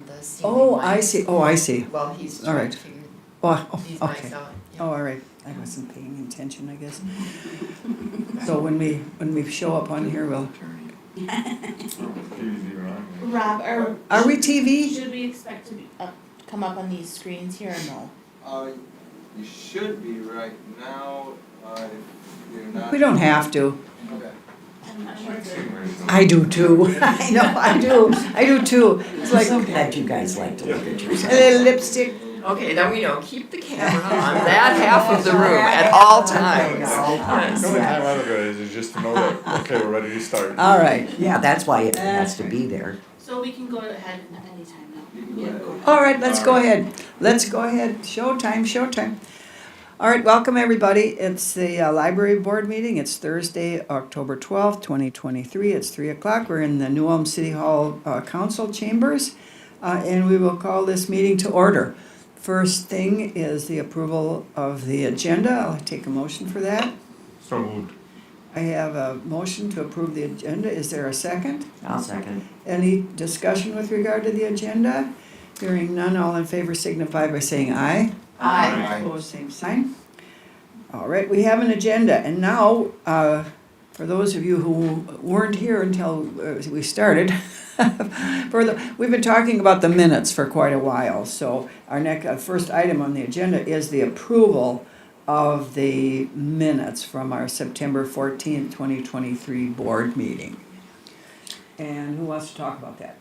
the ceiling Oh, lights. I see, oh, I see. Well, he's All trying right. to figure Oh, these okay. lights out. yeah. Oh, all right, I wasn't paying attention, I guess. So when we show up on here, we'll, Rob, are we TV? should we expect to be come up on these screens here or no? You should be right now, if you're not. We don't have to. Okay. I'm not sure. I do too. I know, I do too. It's like I'm so glad you guys like to look at a yourself. little lipstick. Okay, then we know, keep the camera on that half of the room at all times. Yes. The only time I look at it is just to know that, okay, we're ready to start. All right. Yeah, that's why it has to be there. So we can go ahead anytime now. You can go ahead. All right, let's go ahead. Let's go ahead. Showtime. All right, welcome everybody. It's the library board meeting. It's Thursday, October 12th, 2023. It's 3 o'clock. We're in the New Ulm City Hall Council chambers, and we will call this meeting to order. First thing is the approval of the agenda. I'll take a motion for that. So moved. I have a motion to approve the agenda. Is there a second? I'll second. Any discussion with regard to the agenda? Hearing none, all in favor signify by saying aye. Aye. Opposed, same sign. All right, we have an agenda, and now, for those of you who weren't here until we started, we've been talking about the minutes for quite a while. So our next, first item on the agenda is the approval of the minutes from our September 14th, 2023 board meeting. And who wants to talk about that?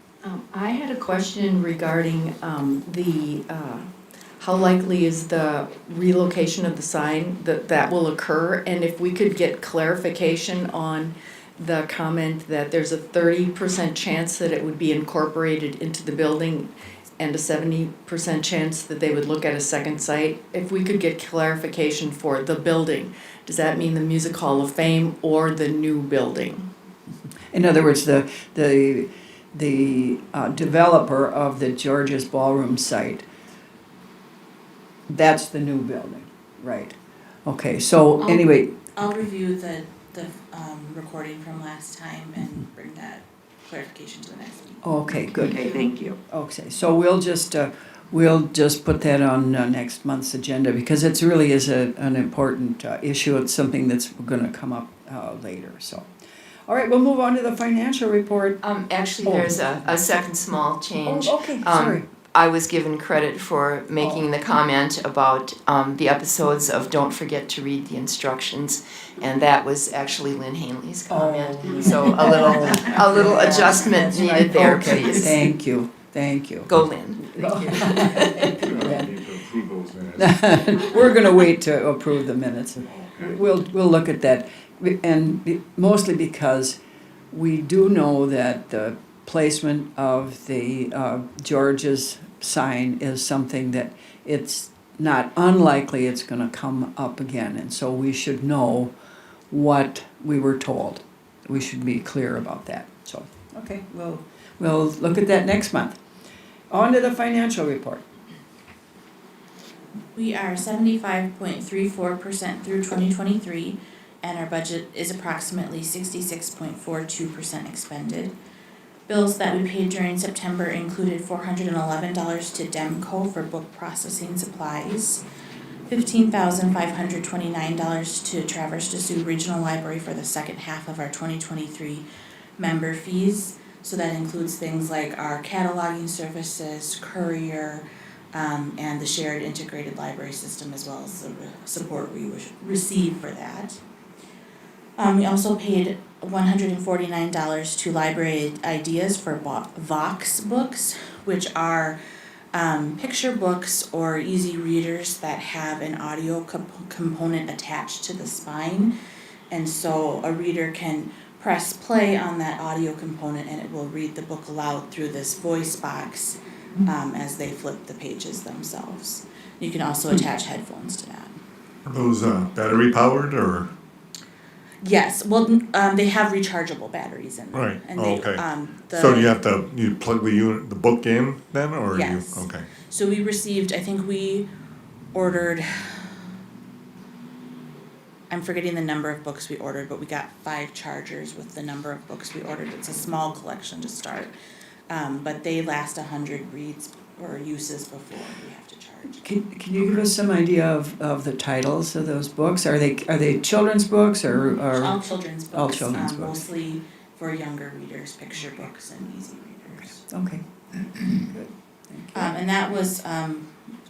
I had a question regarding how likely is the relocation of the sign that will occur? And if we could get clarification on the comment that there's a 30% chance that it would be incorporated into the building and a 70% chance that they would look at a second site. If we could get clarification for the building, does that mean the Music Hall of Fame or the new building? In other words, the developer of the George's Ballroom site, that's the new building, right? Okay, so anyway, I'll review the recording from last time and bring that clarification to the next meeting. okay, good. Okay, thank you. Okay, so we'll just put that on next month's agenda because it really is an important issue. It's something that's going to come up later. So, all right, we'll move on to the financial report. Actually, there's a second small change. Oh, okay, sorry. I was given credit for making the comment about the episodes of Don't Forget to Read the Instructions, and that was actually Lynn Hanley's comment. Oh. So a little adjustment needed there, Okay, please. Thank you. Go, Lynn. We don't need to approve those minutes. We're going to wait to approve the minutes. We'll look at that, and mostly because we do know that the placement of the George's sign is something that it's not unlikely it's going to come up again, and so we should know what we were told. We should be clear about that. So, okay, we'll look at that next month. On to the financial report. We are 75.34% through 2023, and our budget is approximately 66.42% expended. Bills that we paid during September included $411 to Demco for book processing supplies, $15,529 to Traverse des Sioux Regional Library for the second half of our 2023 member fees. So that includes things like our cataloging services, courier, and the shared integrated library system, as well as the support we receive for that. We also paid $149 to Library Ideas for Vox books, which are picture books or easy readers that have an audio component attached to the spine. And so a reader can press play on that audio component and it will read the book aloud through this voice box as they flip the pages themselves. You can also attach headphones to that. Are those battery powered or? Yes, well, they have rechargeable batteries in them. Right. And Oh, they, okay. the, So do you have to, you plug the book in then, or Yes. you, okay. So we received, I think we ordered, I'm forgetting the number of books we ordered, but we got 5 chargers with the number of books we ordered. It's a small collection to start. But they last 100 reads or uses before we have to charge. Can you give us some idea of the titles of those books? Are they children's books or All children's books. all children's books. Mostly for younger readers, picture books and easy readers. okay? Good. Thank you. And that was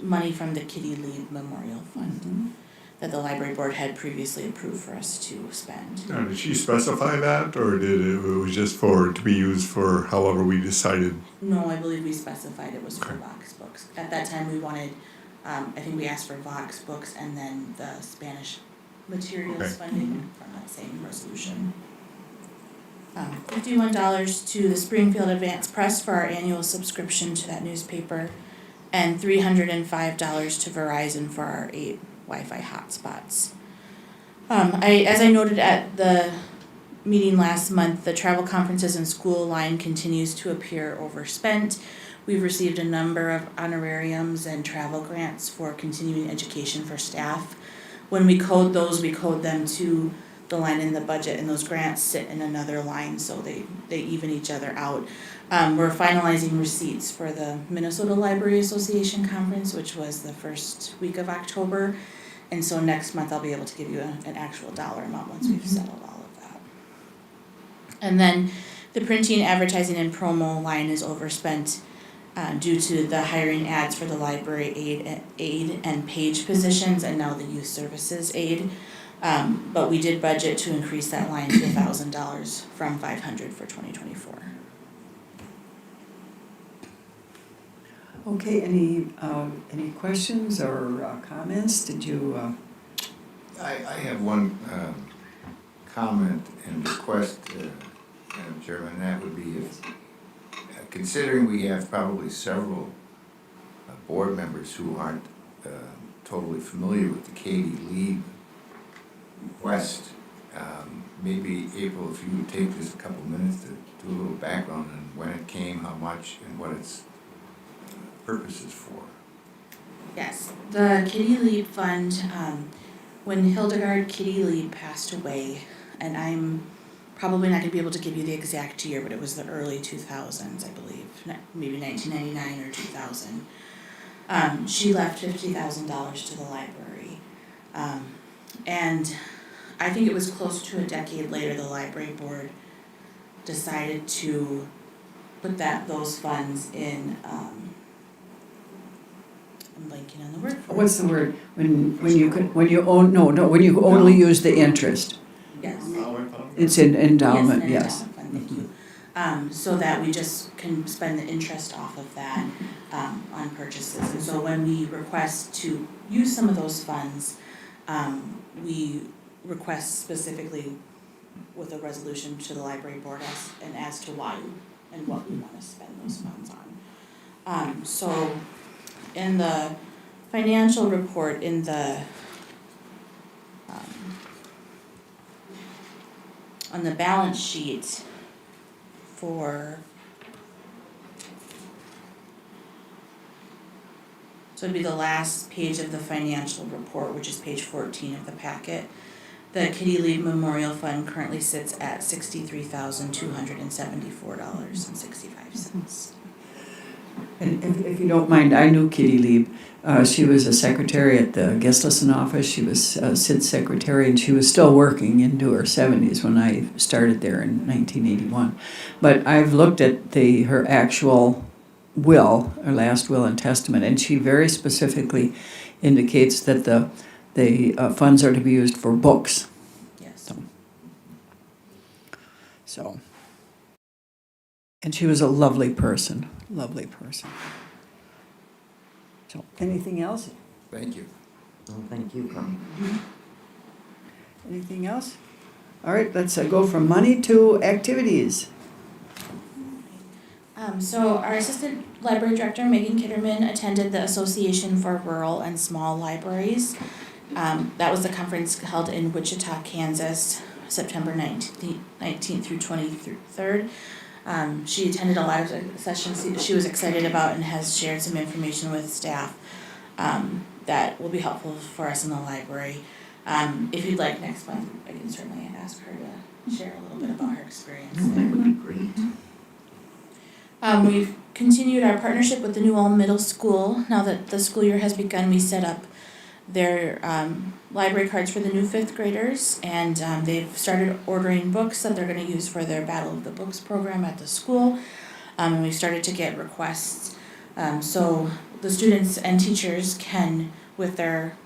money from the Kitty Lee Memorial Fund Mhm. that the library board had previously approved for us to spend. Now, did she specify that, or it was just to be used for however we decided? No, I believe we specified it was for Okay. Vox books. At that time, we wanted, I think we asked for Vox books and then the Spanish materials Okay. funding from that same resolution. $51 to the Springfield Advance Press for our annual subscription to that newspaper, and $305 to Verizon for our 8 Wi-Fi hotspots. As I noted at the meeting last month, the travel conferences and school line continues to appear overspent. We've received a number of honorariums and travel grants for continuing education for staff. When we code those, we code them to the line in the budget, and those grants sit in another line, so they even each other out. We're finalizing receipts for the Minnesota Library Association Conference, which was the first week of October. And so next month I'll be able to give you an actual dollar amount once we've settled all of that. And then the printing, advertising, and promo line is overspent due to the hiring ads for the library aide and page positions, and now the youth services aide. But we did budget to increase that line to $1,000 from $500 for 2024. Okay, any questions or comments? Did you, I have one comment and request, Madam Chairman, and that would be if, considering we have probably several board members who aren't totally familiar with the Katie Lee West, maybe April, if you would take just a couple minutes to do a little background on when it came, how much, and what its purpose is for. Yes, the Kitty Lieb Fund, when Hildegard Kitty Lieb passed away, and I'm probably not gonna be able to give you the exact year, but it was the early 2000s, I believe, maybe 1999 or 2000. She left $50,000 to the library. And I think it was close to a decade later, the library board decided to put those funds in, I'm blanking on the word for it. what's the word? When you only use the interest. Yes. It's in endowment, Yes, yes. an endowment fund, thank you. So that we just can spend the interest off of that on purchases. And so when we request to use some of those funds, we request specifically with a resolution to the library board as to why and what we want to spend those funds on. So in the financial report, in the on the balance sheet for, so it'd be the last page of the financial report, which is page 14 of the packet. The Kitty Lieb Memorial Fund currently sits at $63,274.65. And if you don't mind, I knew Kitty Lieb. She was a secretary at the Gislason office. She was Sid's secretary, and she was still working into her 70s when I started there in 1981. But I've looked at her actual will, her last will and testament, and she very specifically indicates that the funds are to be used for books. Yes. So, and she was a lovely person. So, anything else? Thank you. Well, thank you, Carl. Anything else? All right, let's go from money to activities. So our Assistant Library Director, Megan Kitterman, attended the Association for Rural and Small Libraries. That was the conference held in Wichita, Kansas, September 19th through 23rd. She attended a lot of sessions she was excited about and has shared some information with staff that will be helpful for us in the library. If you'd like next month, I can certainly ask her to share a little bit about her experience. That would be great. We've continued our partnership with the New Ulm Middle School. Now that the school year has begun, we set up their library cards for the new fifth graders, and they've started ordering books that they're going to use for their Battle of the Books program at the school. And we've started to get requests. So the students and teachers can, with their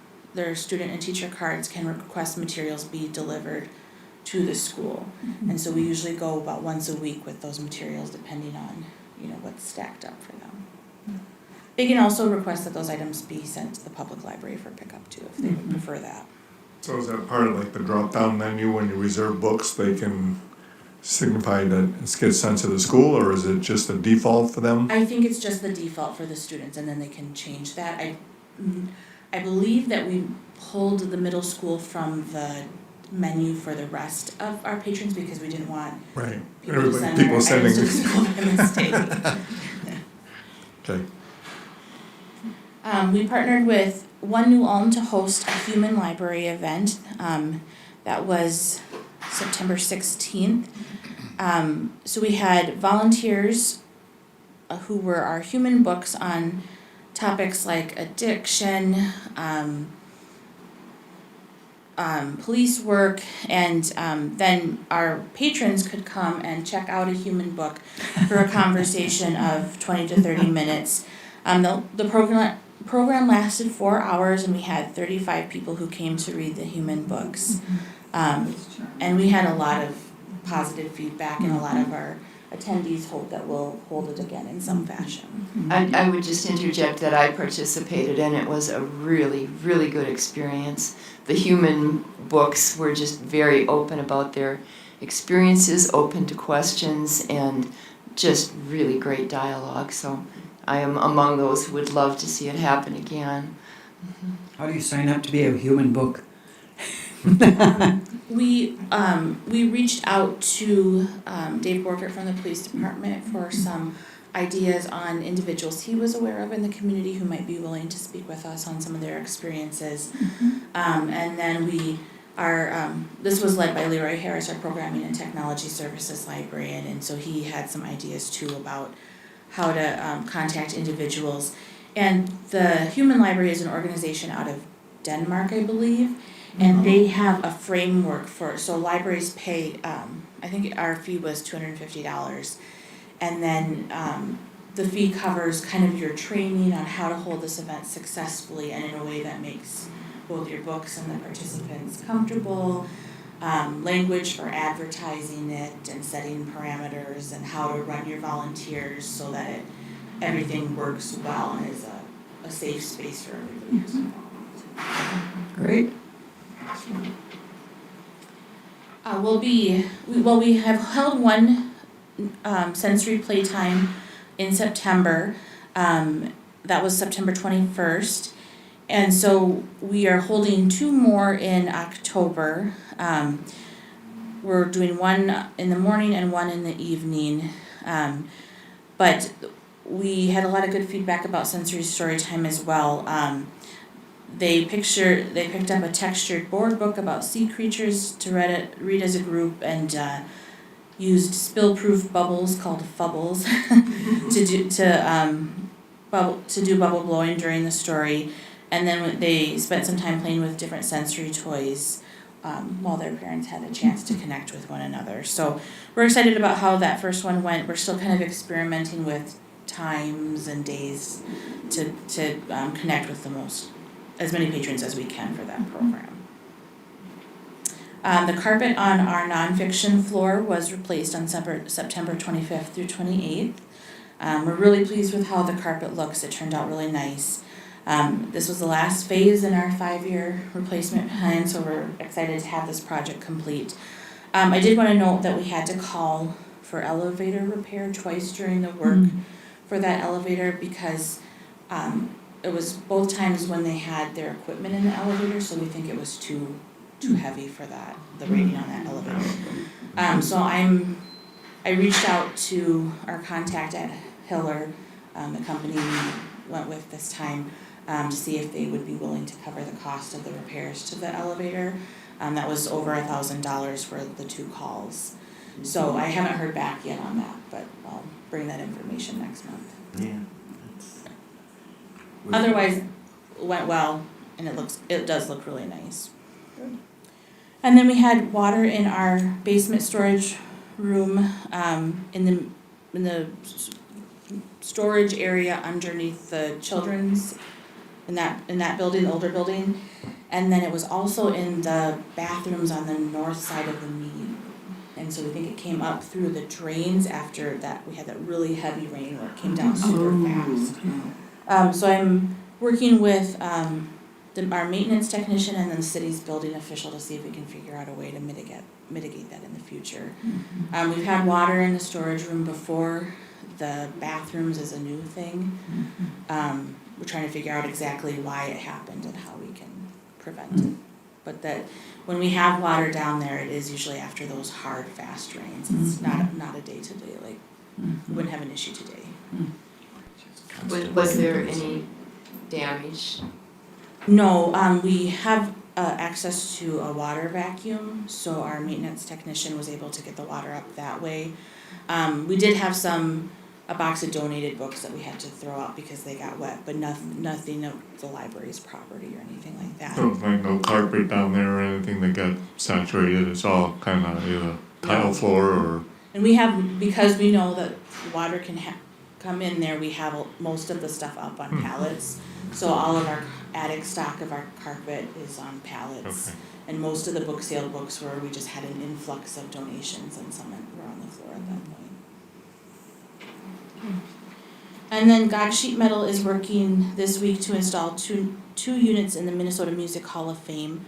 student and teacher cards, can request materials be delivered to the school. And so we usually go about once a week with those materials, depending on, what's stacked up for them. They can also request that those items be sent to the public library for pickup too, if they would prefer that. So is that part of like the drop-down menu when you reserve books, they can signify that it gets sent to the school, or is it just a default for them? I think it's just the default for the students, and then they can change that. I believe that we pulled the middle school from the menu for the rest of our patrons because we didn't want Right. people to send People their sending. items to the school by mistake. Okay. We partnered with One New Ulm to host a human library event. That was September 16th. So we had volunteers who were our human books on topics like addiction, police work, and then our patrons could come and check out a human book for a conversation of 20 to 30 minutes. The program lasted 4 hours, and we had 35 people who came to read the human books. And we had a lot of positive feedback, and a lot of our attendees hope that we'll hold it again in some fashion. I would just interject that I participated and it was a really, really good experience. The human books were just very open about their experiences, open to questions, and just really great dialogue. So I am among those who would love to see it happen again. How do you sign up to be a human book? We reached out to Dave Borgert from the police department for some ideas on individuals he was aware of in the community who might be willing to speak with us on some of their experiences. And then this was led by Leroy Harris, our Programming and Technology Services librarian, and so he had some ideas too about how to contact individuals. And the Human Library is an organization out of Denmark, I believe, and they have a framework so libraries pay, I think our fee was $250, and then the fee covers kind of your training on how to hold this event successfully and in a way that makes both your books and the participants comfortable, language for advertising it and setting parameters, and how to run your volunteers so that everything works well and is a safe space for everybody who's involved. Great. We have held one sensory playtime in September. That was September 21st. And so we are holding 2 more in October. We're doing one in the morning and one in the evening. But we had a lot of good feedback about sensory story time as well. They picked up a textured board book about sea creatures to read as a group, and used spill-proof bubbles called Fubbles to do bubble blowing during the story. And then they spent some time playing with different sensory toys while their parents had a chance to connect with one another. So we're excited about how that first one went. We're still kind of experimenting with times and days to connect with as many patrons as we can for that program. The carpet on our nonfiction floor was replaced on September 25th through 28th. We're really pleased with how the carpet looks. It turned out really nice. This was the last phase in our 5-year replacement plan, so we're excited to have this project complete. I did want to note that we had to call for elevator repair twice during the work for that elevator because it was both times when they had their equipment in the elevator, so we think it was too heavy for the rating on that elevator. So I reached out to our contact at Hiller, the company we went with this time, to see if they would be willing to cover the cost of the repairs to the elevator. That was over $1,000 for the 2 calls. So I haven't heard back yet on that, but bring that information next month. Yeah. Otherwise, went well, and it does look really nice. And then we had water in our basement storage room, in the storage area underneath the children's, in that building, the older building. And then it was also in the bathrooms on the north side of the meeting room. And so we think it came up through the drains after that, we had that really heavy rain where it came down super fast. So I'm working with our maintenance technician and then the city's building official to see if we can figure out a way to mitigate that in the future. We've had water in the storage room before. The bathrooms is a new thing. We're trying to figure out exactly why it happened and how we can prevent it. But that when we have water down there, it is usually after those hard, fast rains. It's not a day-to-day, like, we wouldn't have an issue today. Was there any damage? No, we have access to a water vacuum, so our maintenance technician was able to get the water up that way. We did have a box of donated books that we had to throw out because they got wet, but nothing of the library's property or anything like that. So like no carpet down there or anything that got saturated, it's all kind of either tile floor or. And we have, because we know that water can come in there, we have most of the stuff up on pallets. So all of our attic stock of our carpet is on pallets. Okay. And most of the book sale books where we just had an influx of donations and some were on the floor at that point. And then Gog Sheet Metal is working this week to install two units in the Minnesota Music Hall of Fame.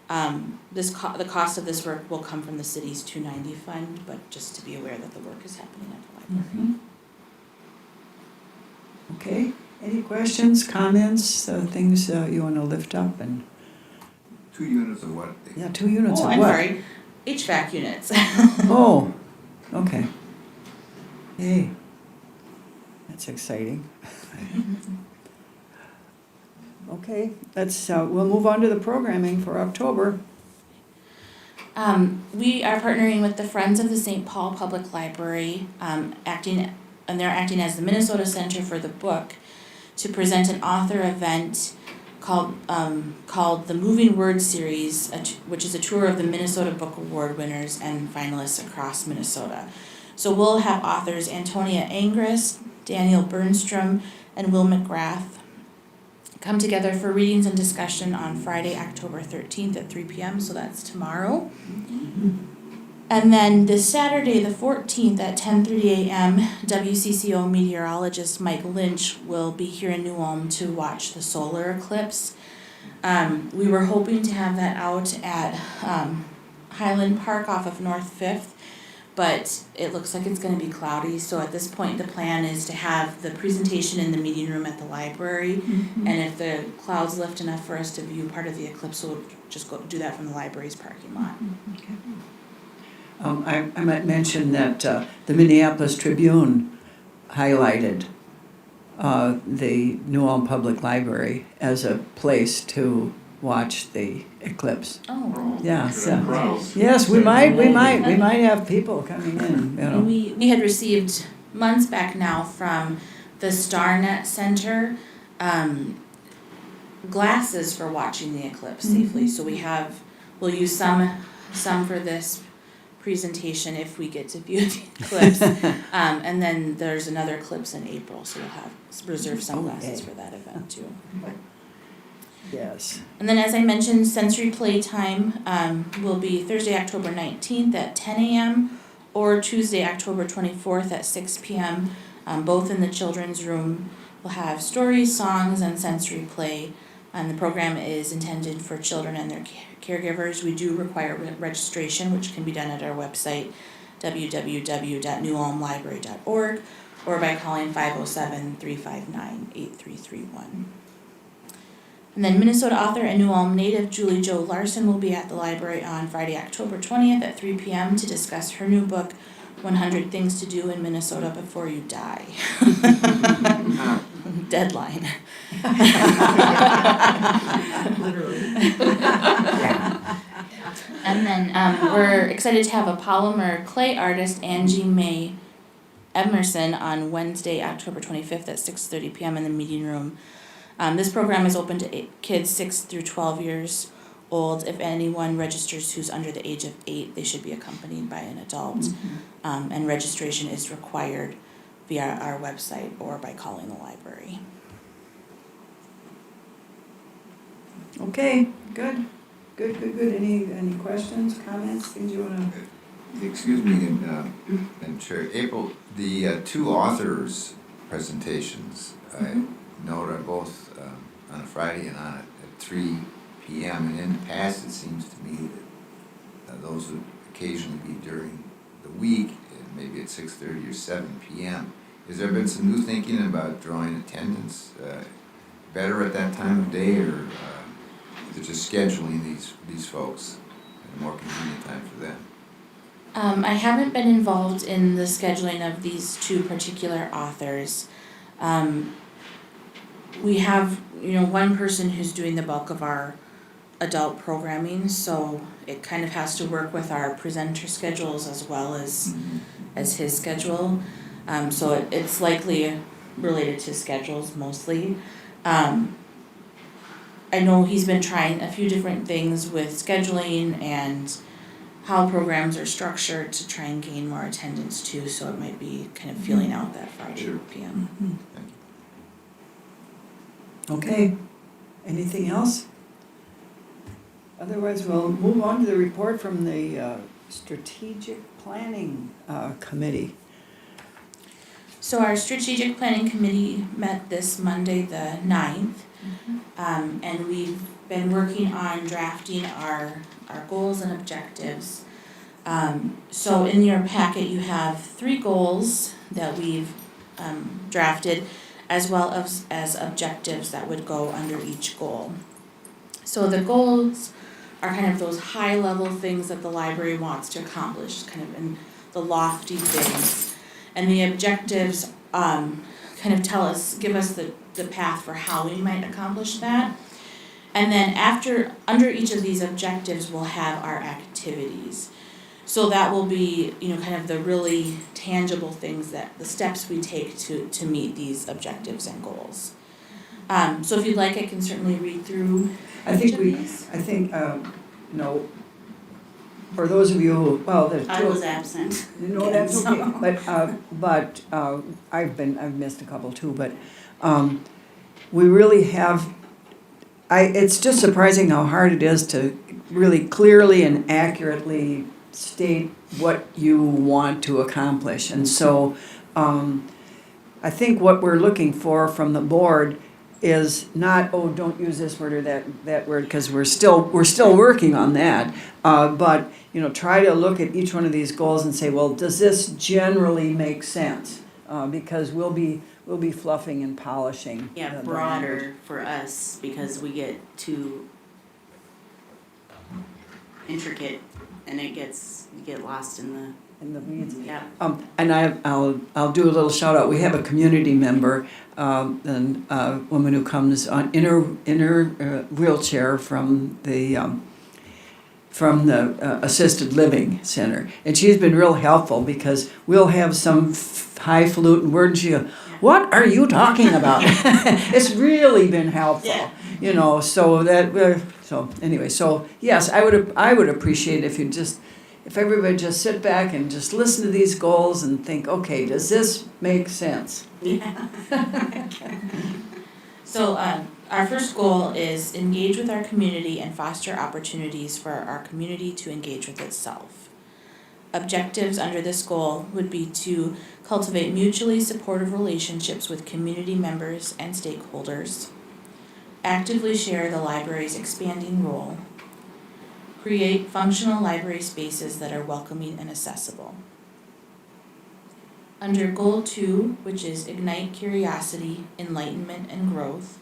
The cost of this work will come from the city's 290 fund, but just to be aware that the work is happening at the library. Okay, any questions, comments, things you want to lift up? And 2 units of what? yeah, 2 units of I'm what? sorry, HVAC units. Oh, okay. Hey, that's exciting. Okay, we'll move on to the programming for October. We are partnering with the Friends of the St. Paul Public Library, they're acting as the Minnesota Center for the Book to present an author event called the Moving Word Series, which is a tour of the Minnesota Book Award winners and finalists across Minnesota. So we'll have authors Antonia Angris, Daniel Bernstrom, and Will McGrath come together for readings and discussion on Friday, October 13th at 3 p.m., so that's tomorrow. And then this Saturday, the 14th at 10:30 a.m., WCCO meteorologist Mike Lynch will be here in New Ulm to watch the solar eclipse. We were hoping to have that out at Highland Park off of North 5th, but it looks like it's going to be cloudy. So at this point, the plan is to have the presentation in the meeting room at the library. And if the clouds lift enough for us to view part of the eclipse, we'll just go do that from the library's parking lot. I might mention that the Minneapolis Tribune highlighted the New Ulm Public Library as a place to watch the eclipse. Oh. Yeah, so, yes, we might have people coming in, you know. We had received months back now from the StarNet Center glasses for watching the eclipse safely. So we'll use some for this presentation if we get to view the eclipse. And then there's another eclipse in April, so we'll have reserve sunglasses for that event too. Yes. And then as I mentioned, sensory playtime will be Thursday, October 19th at 10 a.m. or Tuesday, October 24th at 6 p.m. Both in the children's room. We'll have stories, songs, and sensory play. And the program is intended for children and their caregivers. We do require registration, which can be done at our website, www.newulmlibrary.org, or by calling 507-359-8331. And then Minnesota author and New Ulm native Julie Jo Larson will be at the library on Friday, October 20th at 3 p.m. to discuss her new book, 100 Things to Do in Minnesota Before You Die. Deadline. Literally. And then we're excited to have a polymer clay artist, Angie May Emerson on Wednesday, October 25th at 6:30 p.m. in the meeting room. This program is open to kids 6 through 12 years old. If anyone registers who's under the age of 8, they should be accompanied by an adult. And registration is required via our website or by calling the library. Okay, good. Any questions, comments, things you wanna? Excuse me, and Chair, April, the two authors' presentations, I note are both on a Friday and on at 3 p.m. And in the past, it seems to me that those would occasionally be during the week, maybe at 6:30 or 7 p.m. Has there been some new thinking about drawing attendance better at that time of day, or is it just scheduling these folks at a more convenient time for them? I haven't been involved in the scheduling of these two particular authors. We have, one person who's doing the bulk of our adult programming, so it kind of has to work with our presenter schedules as well as his schedule. So it's likely related to schedules mostly. I know he's been trying a few different things with scheduling and how programs are structured to try and gain more attendance too, so it might be kind of feeling out that Friday PM. Okay, anything else? Otherwise, we'll move on to the report from the Strategic Planning Committee. So our strategic planning committee met this Monday, the 9th, and we've been working on drafting our goals and objectives. So in your packet, you have 3 goals that we've drafted, as well as objectives that would go under each goal. So the goals are kind of those high-level things that the library wants to accomplish, kind of in the lofty things. And the objectives kind of give us the path for how we might accomplish that. And then under each of these objectives, we'll have our activities. So that will be, kind of the really tangible things, that the steps we take to meet these objectives and goals. So if you'd like, I can certainly read through. I think for those of you who, I was absent. No, that's okay, but I've missed a couple too, but we really have, it's just surprising how hard it is to really clearly and accurately state what you want to accomplish. And so I think what we're looking for from the board is not, don't use this word or that word, because we're still working on that. But try to look at each one of these goals and say, well, does this generally make sense? Because we'll be fluffing and polishing. Yeah, the broader language. for us because we get too intricate and you get lost in the In the weeds. yeah. And I'll do a little shout out. We have a community member, and a woman who comes in her wheelchair from the assisted living center, and she's been real helpful because we'll have some highfalutin word and she goes, "What are you talking about?" It's really been helpful, Yeah. So anyway, so yes, I would appreciate if everybody just sit back and just listen to these goals and think, okay, does this make sense? Yeah. So our first goal is engage with our community and foster opportunities for our community to engage with itself. Objectives under this goal would be to cultivate mutually supportive relationships with community members and stakeholders, actively share the library's expanding role, create functional library spaces that are welcoming and accessible. Under Goal 2, which is Ignite Curiosity, Enlightenment, and Growth,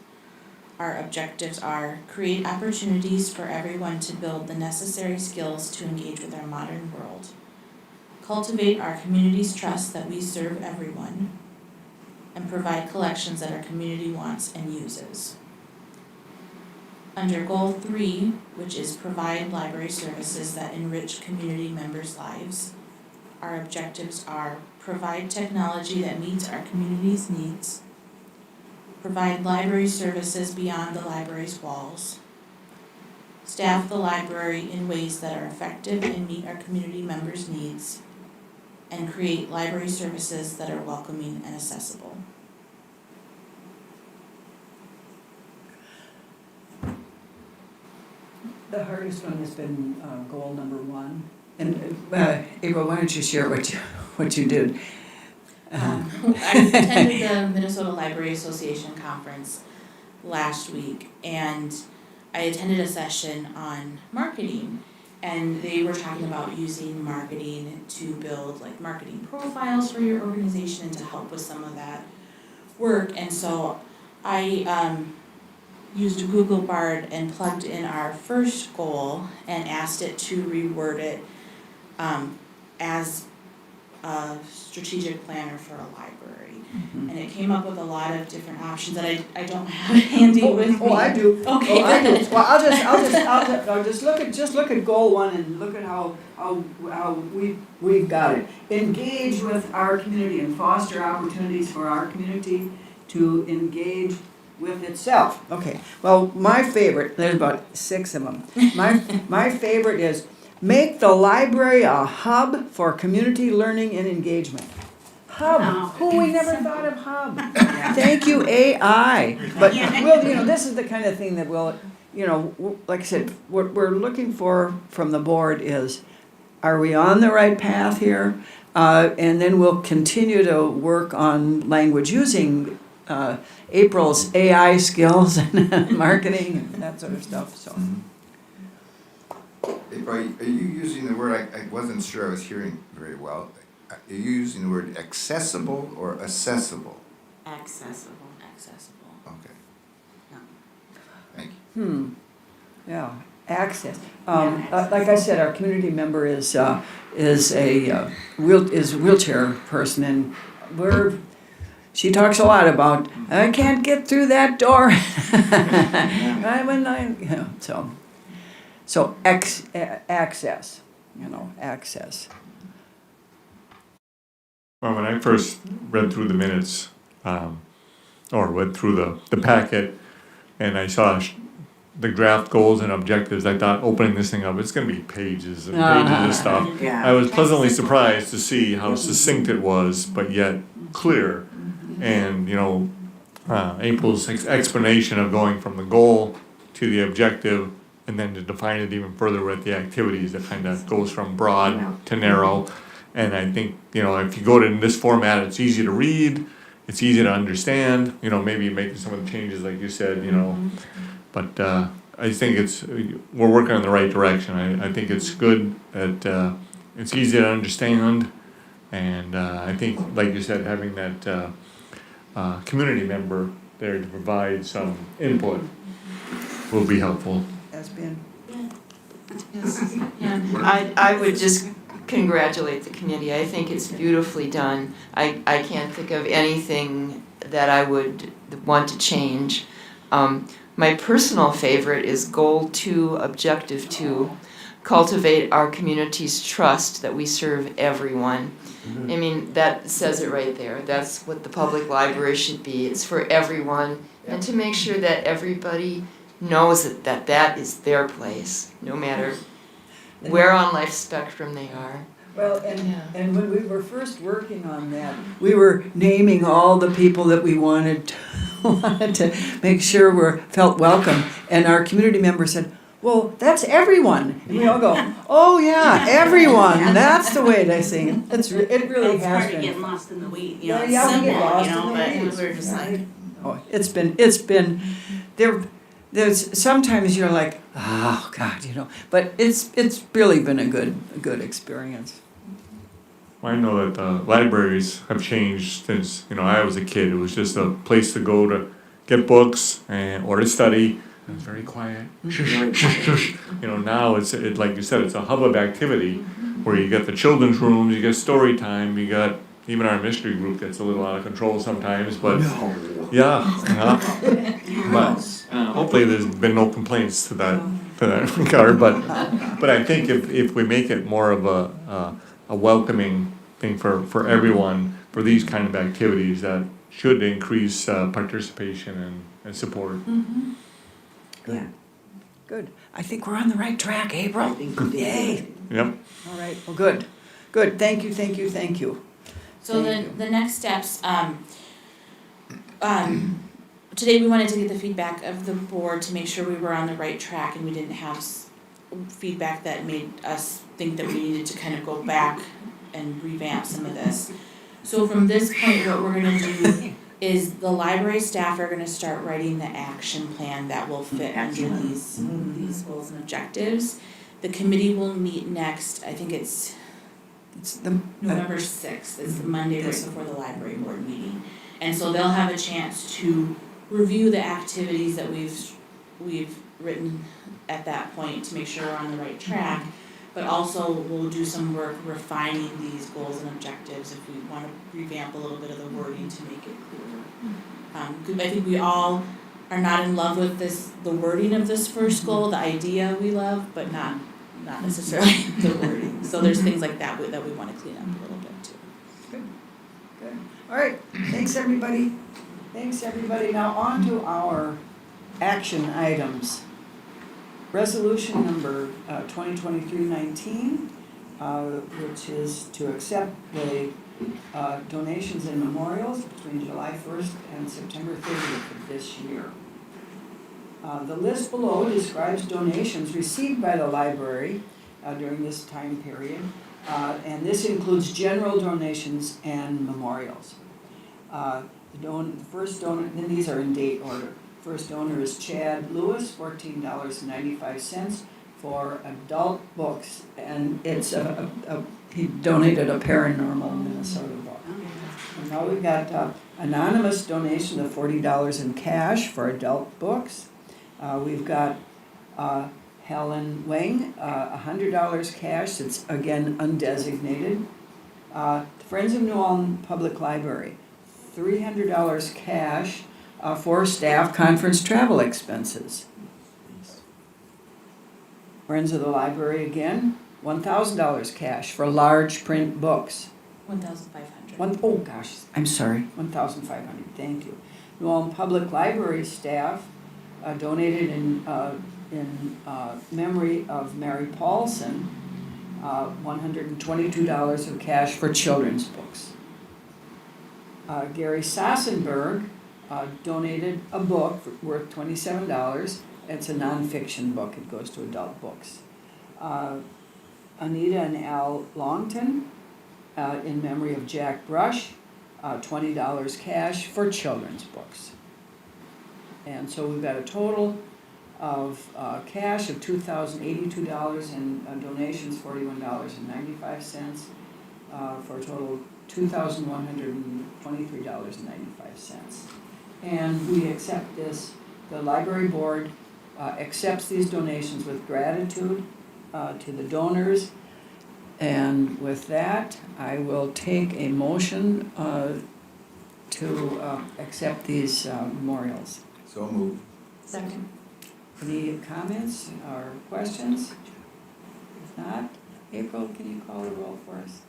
our objectives are create opportunities for everyone to build the necessary skills to engage with our modern world, cultivate our community's trust that we serve everyone, and provide collections that our community wants and uses. Under Goal 3, which is provide library services that enrich community members' lives, our objectives are provide technology that meets our community's needs, provide library services beyond the library's walls, staff the library in ways that are effective and meet our community members' needs, and create library services that are welcoming and accessible. The hardest one has been goal number 1. And April, why don't you share what you did? I attended the Minnesota Library Association conference last week, and I attended a session on marketing, and they were talking about using marketing to build like marketing profiles for your organization and to help with some of that work. And so I used Google Bard and plugged in our first goal and asked it to reword it as a strategic planner for a library. Mm-hmm. And it came up with a lot of different options that I don't have handy with me. Oh, I do. Okay. Oh, I do. Well, I'll just look at goal 1 and look at how we've got it. Engage with our community and foster opportunities for our community to engage with itself. Okay. Well, my favorite, there's about 6 of them. My favorite is make the library a hub for community learning and engagement. Hub. Who we never thought of hub. Thank you, AI. But this is the kind of thing that we'll, like I said, what we're looking for from the board is, are we on the right path here? And then we'll continue to work on language using April's AI skills and marketing and that sort of stuff. So. April, are you using the word, I wasn't sure I was hearing very well. Are you using the word accessible or accessible? Accessible. Okay. Yeah. Thank you. Yeah, access. Like I said, our community member is a wheelchair person, and she talks a lot about, I can't get through that door. So access, access. Well, when I first read through the minutes, or read through the packet, and I saw the draft goals and objectives, I thought opening this thing up, it's going to be pages and pages of stuff. Yeah. I was pleasantly surprised to see how succinct it was, but yet clear. And, April's explanation of going from the goal to the objective, and then to define it even further with the activities, that kind of goes from broad to narrow. And I think, if you go to in this format, it's easy to read, it's easy to understand, maybe making some of the changes like you said, but I think we're working in the right direction. I think it's good that it's easy to understand, and I think, like you said, having that community member there to provide some input will be helpful. Has been. I would just congratulate the committee. I think it's beautifully done. I can't think of anything that I would want to change. My personal favorite is Goal 2, Objective 2, cultivate our community's trust that we serve everyone. I mean, that says it right there. That's what the public library should be. It's for everyone, and to make sure that everybody knows that is their place, no matter where on life spectrum they are. Well, and when we were first working on that, we were naming all the people that we wanted to make sure felt welcome. And our community member said, well, that's everyone. And we all go, oh yeah, everyone. That's the way they sing it. It really It's has hard to been. get lost in the weeds, Yeah, it's we get simple, lost in the but weeds, we're just like, Oh, it's been there's sometimes you're like, oh God, but it's really been a good experience. I know that libraries have changed since I was a kid. It was just a place to go to get books or to study. It was very quiet. Shush, shush, shush. Now it's like you said, it's a hub of activity where you get the children's rooms, you get story time, you got even our mystery group gets a little out of control sometimes, but but hopefully there's been no complaints to that regard. But I think if we make it more of a welcoming think for everyone, for these kind of activities that should increase participation and support. Yeah. Good. I think we're on the right track, April. Yay. Yep. All right, well, good. Good, thank you, thank you, thank you. So Thank you. the next steps, today we wanted to get the feedback of the board to make sure we were on the right track and we didn't have feedback that made us think that we needed to kind of go back and revamp some of this. So from this point, what we're gonna do is the library staff are gonna start writing the action plan that will fit under these goals and objectives. The committee will meet next, I think it's It's the, November 6th, it's the Monday right before the library board meeting. And so they'll have a chance to review the activities that we've written at that point to make sure we're on the right track. But also we'll do some work refining these goals and objectives if we wanna revamp a little bit of the wording to make it clearer. I think we all are not in love with the wording of this first goal, the idea we love, but not necessarily the wording. So there's things like that that we wanna clean up a little bit too. good. All right, thanks, everybody. Thanks, everybody. Now on to our action items. Resolution number 2023-19, which is to accept the donations and memorials between July 1st and September 30th of this year. The list below describes donations received by the library during this time period, and this includes general donations and memorials. The first donor, and these are in date order. First donor is Chad Lewis, $14.95 for adult books, and it's he donated a Paranormal Minnesota book. And now we've got anonymous donation of $40 in cash for adult books. We've got Helen Wing, $100 cash, it's again undesignated. Friends of New Ulm Public Library, $300 cash for staff conference travel expenses. Friends of the Library again, $1,000 cash for large print books. 1,500. Oh gosh, I'm sorry, $1,500, thank you. New Ulm Public Library staff donated in memory of Mary Paulson, $122 of cash for children's books. Gary Sassenberg donated a book worth $27. It's a nonfiction book, it goes to adult books. Anita and Al Longton, in memory of Jack Brush, $20 cash for children's books. And so we've got a total of cash of $2,082 and donations $41.95 for a total of $2,123.95. And we accept this, the library board accepts these donations with gratitude to the donors. And with that, I will take a motion to accept these memorials. So moved. Second. Any comments or questions? If not, April, can you call the roll for us?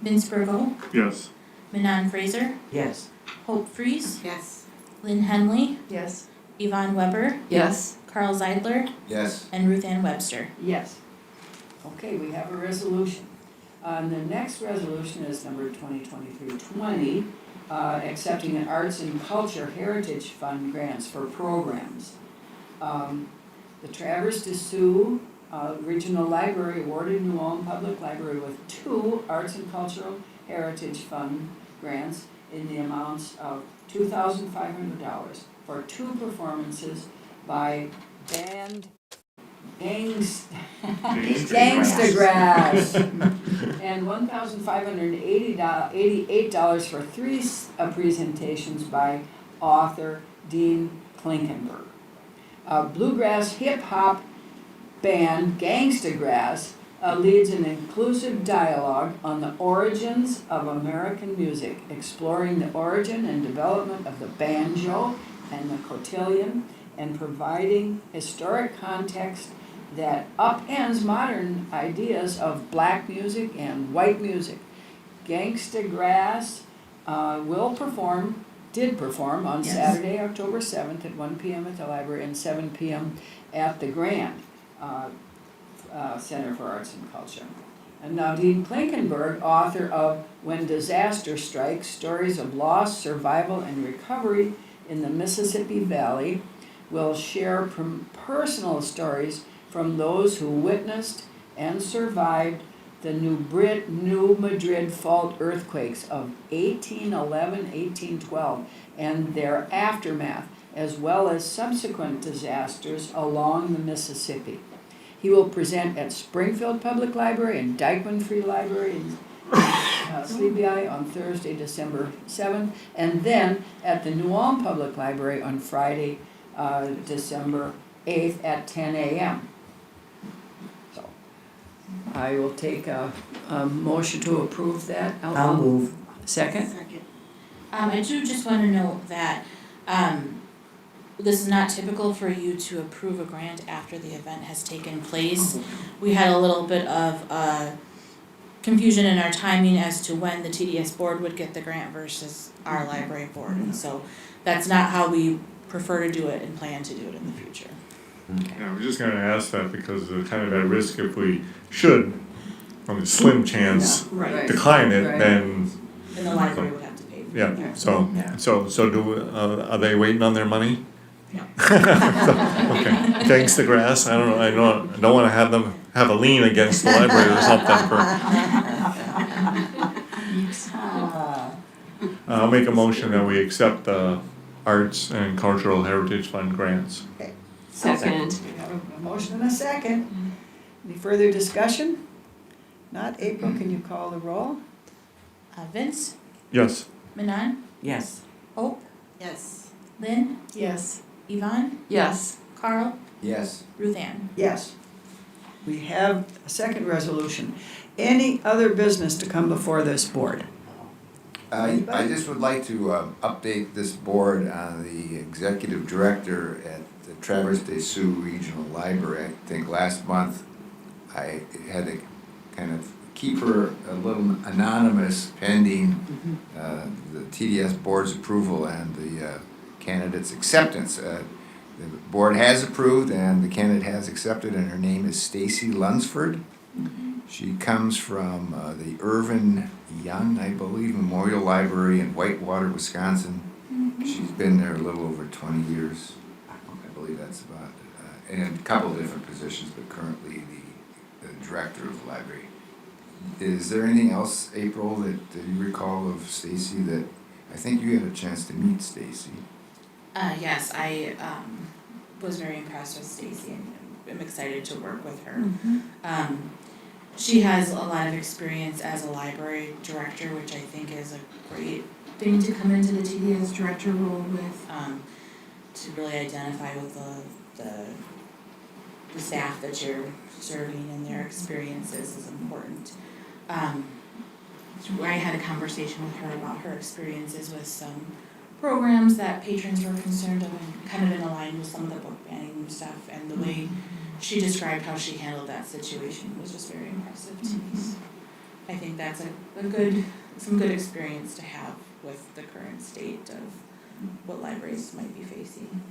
Vince Burgo, Yes. Manon Fraser, Yes. Hope Fries, Yes. Lynn Henley, Yes. Yvonne Weber, Yes. Carl Zeidler, Yes. and Ruth Ann Webster. Yes. Okay, we have a resolution. The next resolution is number 2023-20, accepting an Arts and Culture Heritage Fund grants for programs. The Traverse de Sioux Regional Library awarded New Ulm Public Library with 2 Arts and Cultural Heritage Fund grants in the amounts of $2,500 for 2 performances by band Gangstagrass and $1,588 for 3 presentations by author Dean Klinkenberg. Bluegrass hip-hop band Gangstagrass leads an inclusive dialogue on the origins of American music, exploring the origin and development of the banjo and the cotillion, and providing historic context that upends modern ideas of black music and white music. Gangsta Grass did perform on Yes. Saturday, October 7th at 1 p.m. at the library and 7 p.m. at the Grand Center for Arts and Culture. And Nadine Klinkenberg, author of When Disaster Strikes, Stories of Loss, Survival, and Recovery in the Mississippi Valley, will share personal stories from those who witnessed and survived the New Madrid fault earthquakes of 1811, 1812, and their aftermath, as well as subsequent disasters along the Mississippi. He will present at Springfield Public Library and Dyckman Free Library in Sleepy Eye on Thursday, December 7th, and then at the New Ulm Public Library on Friday, December 8th at 10 a.m. So I will take a motion to approve that. I'll move. Second? Second. I do just wanna note that, this is not typical for you to approve a grant after the event has taken place. We had a little bit of, confusion in our timing as to when the TDS board would get the grant versus our library board, and so that's not how we prefer to do it and plan to do it in the future. Yeah, I was just gonna ask that because there's kind of at risk if we should, on a slim chance, Right. decline it, Right. then, And the library would have to pay. yeah, so are they waiting on their money? No. Okay, thanks to grass, I don't wanna have them have a lien against the library or something for, I'll make a motion that we accept the Arts and Cultural Heritage Fund grants. Second. We have a motion and a second. Any further discussion? Not. April, can you call the roll? Vince, Yes. Manon, Yes. Hope, Yes. Lynn, Yes. Yvonne, Yes. Carl, Yes. Ruth Ann. Yes. We have a second resolution. Any other business to come before this board? I just would like to update this board on the executive director at the Traverse des Sioux Regional Library. I think last month I had to kind of keep her a little anonymous pending the TDS board's approval and the candidate's acceptance. The board has approved and the candidate has accepted, and her name is Stacy Lunsford. She comes from the Irvin Young, I believe, Memorial Library in Whitewater, Wisconsin. She's been there a little over 20 years. I believe that's about it. And a couple different positions, but currently the director of the library. Is there anything else, April, that you recall of Stacy that, I think you had a chance to meet Stacy? Yes, I was very impressed with Stacy and I'm excited to work with her. She has a lot of experience as a library director, which I think is a great thing to come into the TDS director role with, to really identify with the staff that you're serving and their experiences is important. I had a conversation with her about her experiences with some programs that patrons were concerned of and kind of in line with some of the book banning stuff, and the way she described how she handled that situation was just very impressive to me. So I think that's some good experience to have with the current state of what libraries might be facing.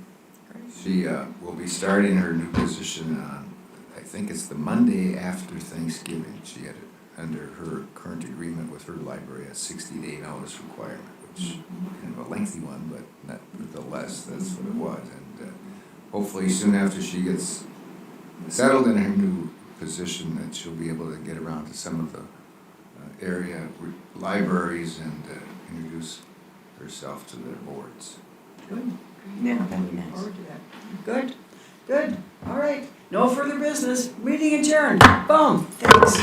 She will be starting her new position on, I think it's the Monday after Thanksgiving. She had, under her current agreement with her library, a 60 to 8 hours requirement, which kind of a lengthy one, but nevertheless, that's what it was. And hopefully soon after she gets settled in her new position, that she'll be able to get around to some of the area libraries and introduce herself to their boards. Good. Yeah, that'd be nice. Forward to that. Good, good. All right. No further business. Meeting adjourned. Boom. Thanks.